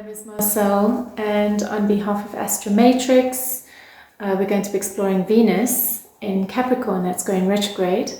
name is Marcelle, and on behalf of Astromatrix, we're going to be exploring Venus in Capricorn that's going retrograde.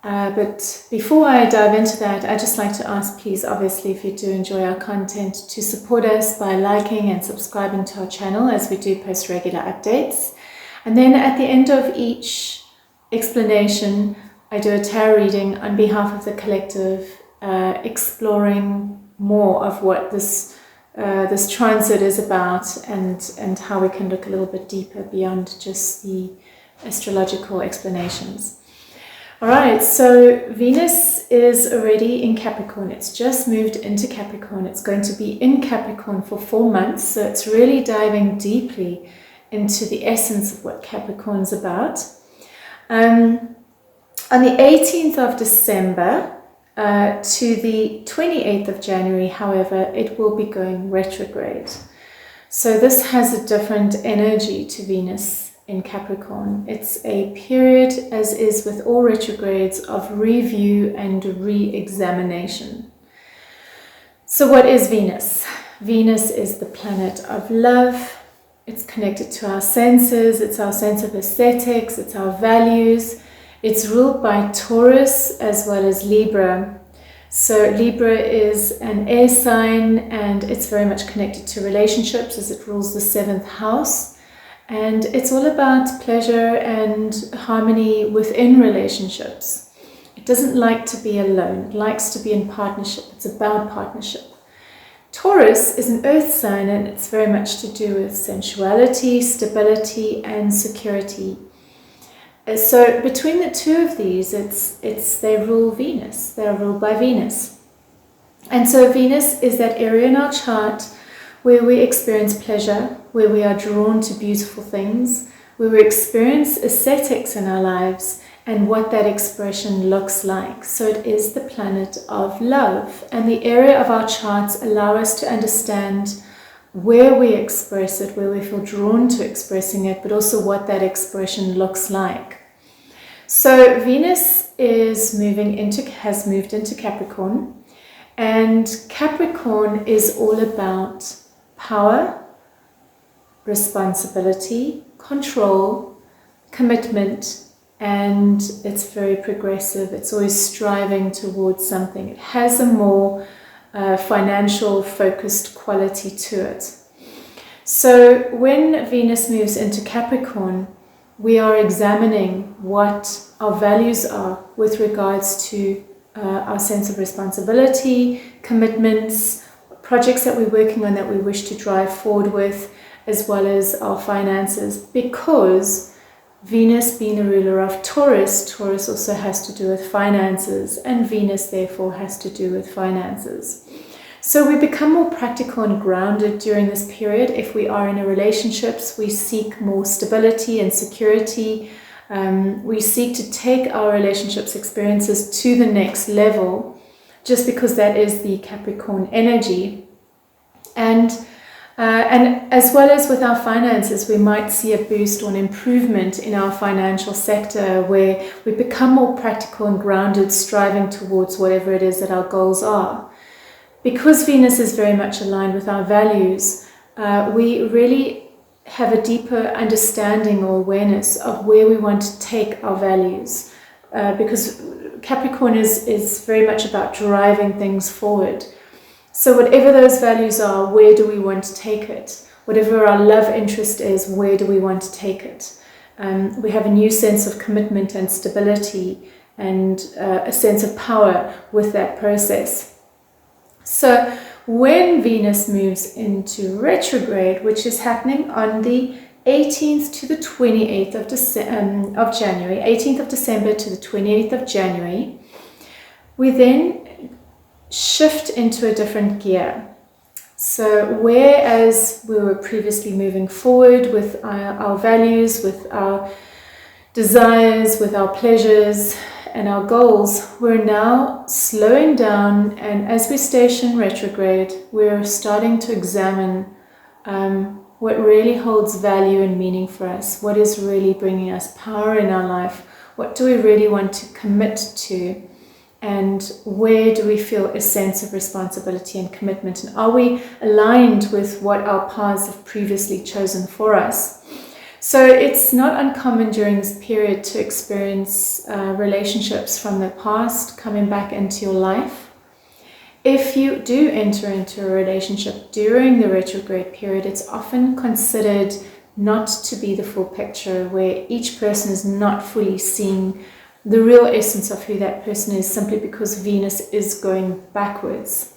But before I dive into that, I'd just like to ask, please, obviously, if you do enjoy our content, to support us by liking and subscribing to our channel, as we do post regular updates. And then at the end of each explanation, I do a tarot reading on behalf of the collective, exploring more of what this transit is about, and how we can look a little bit deeper beyond just the astrological explanations. All right, so Venus is already in Capricorn. It's just moved into Capricorn. It's going to be in Capricorn for 4 months, so it's really diving deeply into the essence of what Capricorn's about. On the 18th of December to the 28th of January, however, it will be going retrograde. So this has a different energy to Venus in Capricorn. It's a period, as is with all retrogrades, of review and re-examination. So what is Venus? Venus is the planet of love. It's connected to our senses. It's our sense of aesthetics. It's our values. It's ruled by Taurus as well as Libra. So Libra is an air sign, and it's very much connected to relationships as it rules the 7th house. And it's all about pleasure and harmony within relationships. It doesn't like to be alone. It likes to be in partnership. It's about partnership. Taurus is an earth sign, and it's very much to do with sensuality, stability, and security. So between the two of these, they rule Venus. They're ruled by Venus. And so Venus is that area in our chart where we experience pleasure, where we are drawn to beautiful things, where we experience aesthetics in our lives, and what that expression looks like. So it is the planet of love. And the area of our charts allow us to understand where we express it, where we feel drawn to expressing it, but also what that expression looks like. So Venus has moved into Capricorn, and Capricorn is all about power, responsibility, control, commitment, and it's very progressive. It's always striving towards something. It has a more financial focused quality to it. So when Venus moves into Capricorn, we are examining what our values are with regards to our sense of responsibility, commitments, projects that we're working on that we wish to drive forward with, as well as our finances. Because Venus being the ruler of Taurus, Taurus also has to do with finances, and Venus therefore has to do with finances. So we become more practical and grounded during this period. If we are in a relationships, we seek more stability and security. We seek to take our relationships experiences to the next level, just because that is the Capricorn energy. And as well as with our finances, we might see a boost or an improvement in our financial sector, where we become more practical and grounded, striving towards whatever it is that our goals are. Because Venus is very much aligned with our values, we really have a deeper understanding or awareness of where we want to take our values. Because Capricorn is very much about driving things forward. So whatever those values are, where do we want to take it? Whatever our love interest is, where do we want to take it? We have a new sense of commitment and stability, and a sense of power with that process. So when Venus moves into retrograde, which is happening on the 18th to the 28th of January, 18th of December to the 28th of January, we then shift into a different gear. So whereas we were previously moving forward with our values, with our desires, with our pleasures and our goals, we're now slowing down, and as we station retrograde, we're starting to examine what really holds value and meaning for us, what is really bringing us power in our life, what do we really want to commit to, and where do we feel a sense of responsibility and commitment, and are we aligned with what our paths have previously chosen for us. So it's not uncommon during this period to experience relationships from the past coming back into your life. If you do enter into a relationship during the retrograde period, it's often considered not to be the full picture, where each person is not fully seeing the real essence of who that person is, simply because Venus is going backwards.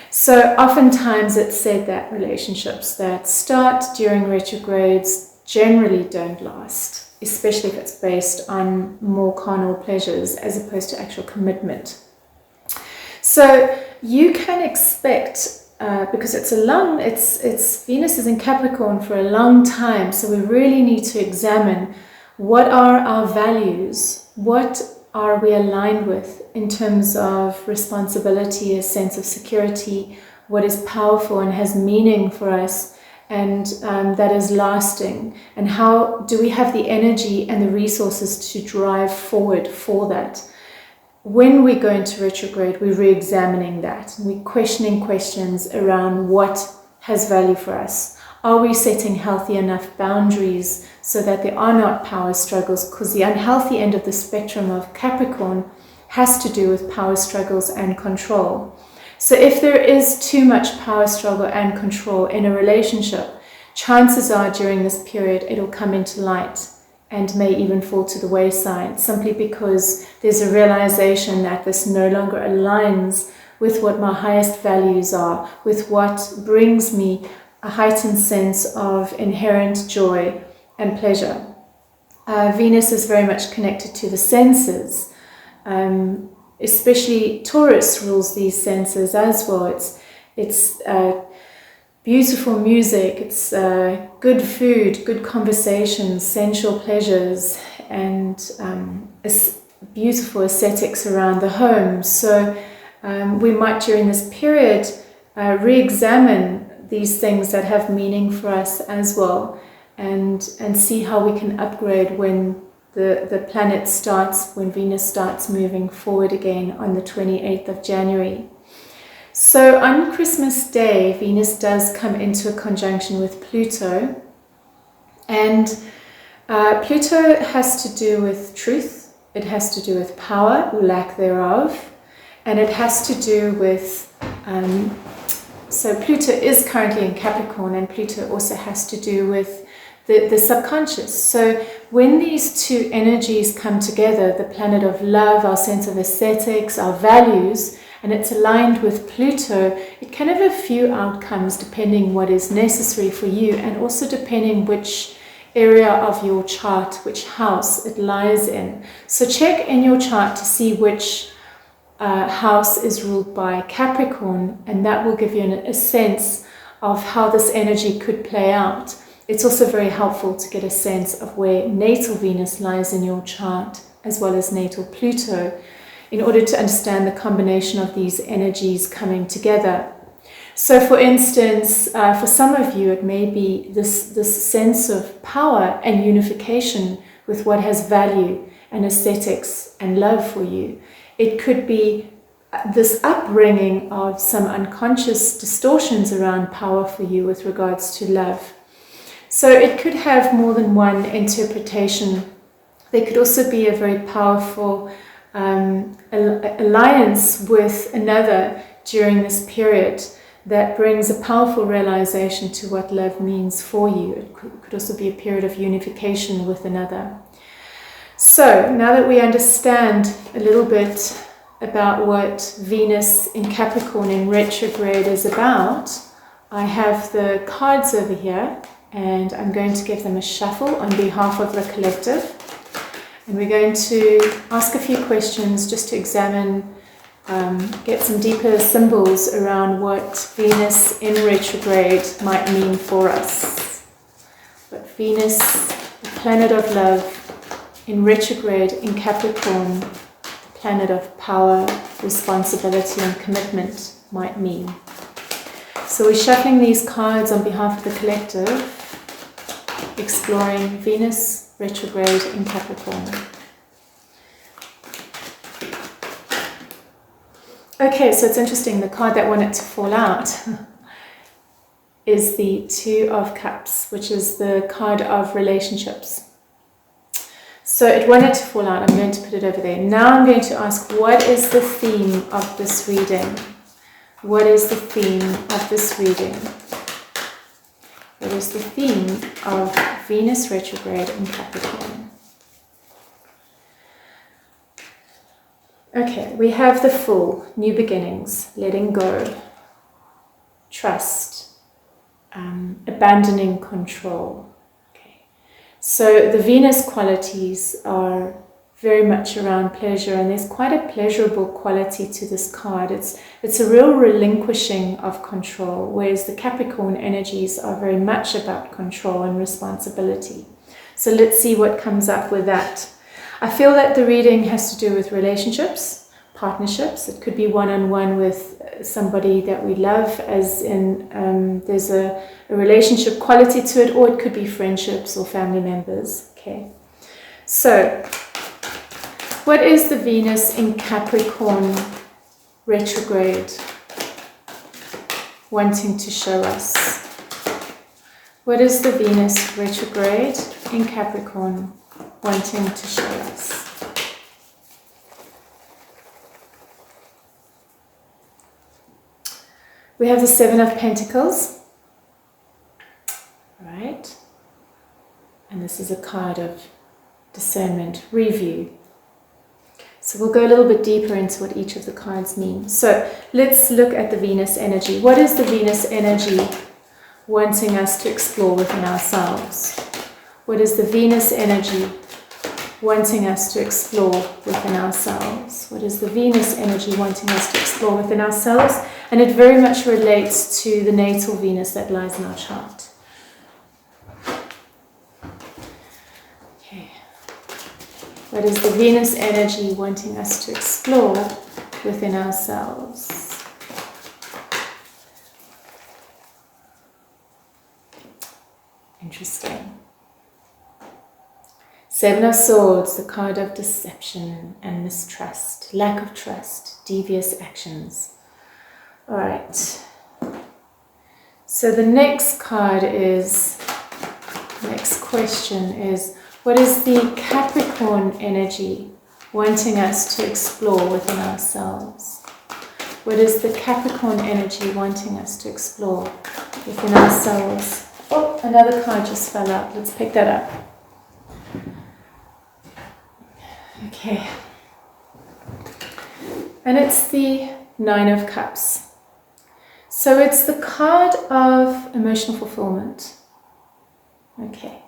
So oftentimes it's said that relationships that start during retrogrades generally don't last, especially if it's based on more carnal pleasures as opposed to actual commitment. So you can expect, because it's Venus is in Capricorn for a long time, so we really need to examine what are our values, what are we aligned with in terms of responsibility, a sense of security, what is powerful and has meaning for us, and that is lasting, and how do we have the energy and the resources to drive forward for that. When we go into retrograde, we're re-examining that. We're questioning questions around what has value for us. Are we setting healthy enough boundaries so that there are not power struggles? Because the unhealthy end of the spectrum of Capricorn has to do with power struggles and control. So if there is too much power struggle and control in a relationship, chances are during this period it'll come into light and may even fall to the wayside, simply because there's a realization that this no longer aligns with what my highest values are, with what brings me a heightened sense of inherent joy and pleasure. Venus is very much connected to the senses, especially Taurus rules these senses as well. It's beautiful music, it's good food, good conversations, sensual pleasures, and beautiful aesthetics around the home. So we might during this period re-examine these things that have meaning for us as well, and see how we can upgrade when the planet starts, when Venus starts moving forward again on the 28th of January. So on Christmas Day, Venus does come into a conjunction with Pluto, and Pluto has to do with truth, it has to do with power, or lack thereof, and it has to do with so Pluto is currently in Capricorn, and Pluto also has to do with the subconscious. So when these two energies come together, the planet of love, our sense of aesthetics, our values, and it's aligned with Pluto, it can have a few outcomes depending what is necessary for you, and also depending which area of your chart, which house it lies in. So check in your chart to see which house is ruled by Capricorn, and that will give you a sense of how this energy could play out. It's also very helpful to get a sense of where natal Venus lies in your chart, as well as natal Pluto, in order to understand the combination of these energies coming together. So for instance, for some of you, it may be this sense of power and unification with what has value and aesthetics and love for you. It could be this upbringing of some unconscious distortions around power for you with regards to love. So it could have more than one interpretation. There could also be a very powerful alliance with another during this period that brings a powerful realization to what love means for you. It could also be a period of unification with another. So now that we understand a little bit about what Venus in Capricorn in retrograde is about, I have the cards over here, and I'm going to give them a shuffle on behalf of the collective. And we're going to ask a few questions just to examine, get some deeper symbols around what Venus in retrograde might mean for us. But Venus, the planet of love, in retrograde in Capricorn, the planet of power, responsibility and commitment, might mean. So we're shuffling these cards on behalf of the collective, exploring Venus retrograde in Capricorn. Okay, so it's interesting. The card that wanted to fall out is the Two of Cups, which is the card of relationships. So it wanted to fall out. I'm going to put it over there. Now I'm going to ask, what is the theme of this reading? What is the theme of this reading? What is the theme of Venus retrograde in Capricorn? Okay, we have the Fool, new beginnings, letting go, trust, abandoning control. Okay, so the Venus qualities are very much around pleasure, and there's quite a pleasurable quality to this card. It's a real relinquishing of control, whereas the Capricorn energies are very much about control and responsibility. So let's see what comes up with that. I feel that the reading has to do with relationships, partnerships. It could be one-on-one with somebody that we love, as in there's a relationship quality to it, or it could be friendships or family members. Okay, so what is the Venus in Capricorn retrograde wanting to show us? What is the Venus retrograde in Capricorn wanting to show us? We have the Seven of Pentacles, right? And this is a card of discernment, review. So we'll go a little bit deeper into what each of the cards mean. So let's look at the Venus energy. What is the Venus energy wanting us to explore within ourselves? What is the Venus energy wanting us to explore within ourselves? What is the Venus energy wanting us to explore within ourselves? And it very much relates to the natal Venus that lies in our chart. Okay. What is the Venus energy wanting us to explore within ourselves? Interesting. Seven of Swords, the card of deception and mistrust, lack of trust, devious actions. All right. So the next card is, next question is, what is the Capricorn energy wanting us to explore within ourselves? What is the Capricorn energy wanting us to explore within ourselves? Oh, another card just fell out. Let's pick that up. Okay. And it's the Nine of Cups. So it's the card of emotional fulfillment. Okay.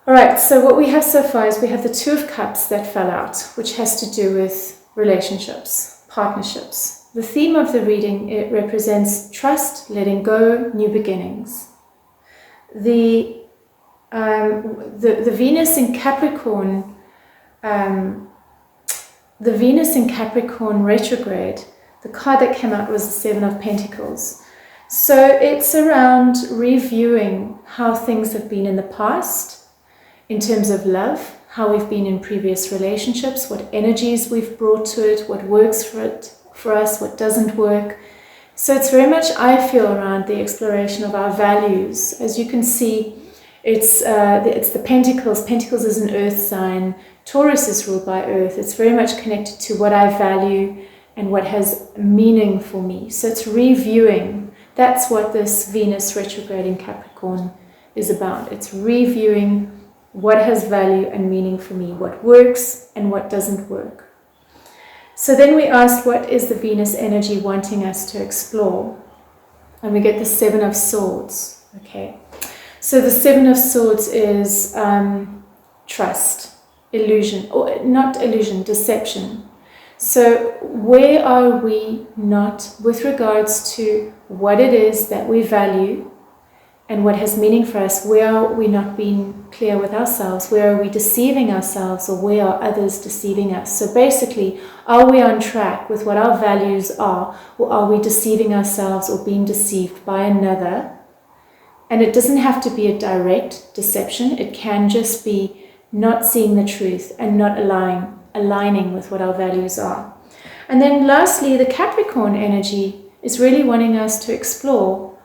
All right, so what we have so far is we have the Two of Cups that fell out, which has to do with relationships, partnerships. The theme of the reading, it represents trust, letting go, new beginnings. The Venus in Capricorn, the Venus in Capricorn retrograde, the card that came out was the Seven of Pentacles. So it's around reviewing how things have been in the past, in terms of love, how we've been in previous relationships, what energies we've brought to it, what works for us, what doesn't work. So it's very much, I feel, around the exploration of our values. As you can see, it's the Pentacles. Pentacles is an earth sign. Taurus is ruled by earth. It's very much connected to what I value and what has meaning for me. So it's reviewing. That's what this Venus retrograde in Capricorn is about. It's reviewing what has value and meaning for me, what works and what doesn't work. So then we asked, what is the Venus energy wanting us to explore? And we get the Seven of Swords. Okay. So the Seven of Swords is trust, illusion, or not illusion, deception. So where are we not, with regards to what it is that we value and what has meaning for us, where are we not being clear with ourselves? Where are we deceiving ourselves, or where are others deceiving us? So basically, are we on track with what our values are, or are we deceiving ourselves or being deceived by another? And it doesn't have to be a direct deception. It can just be not seeing the truth and not aligning with what our values are. And then lastly, the Capricorn energy is really wanting us to explore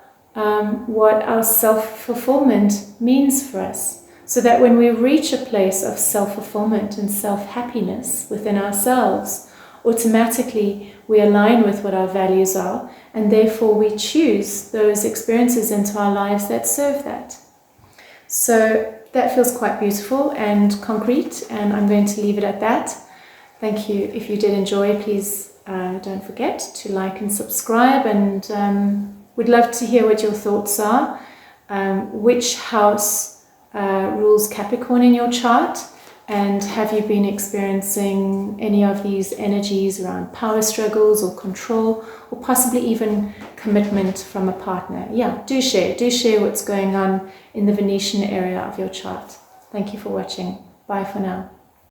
what our self-fulfillment means for us, so that when we reach a place of self-fulfillment and self-happiness within ourselves, automatically we align with what our values are, and therefore we choose those experiences into our lives that serve that. So that feels quite beautiful and concrete, and I'm going to leave it at that. Thank you. If you did enjoy, please don't forget to like and subscribe, and would love to hear what your thoughts are. Which house rules Capricorn in your chart, and have you been experiencing any of these energies around power struggles or control, or possibly even commitment from a partner? Yeah, do share what's going on in the Venusian area of your chart. Thank you for watching. Bye for now.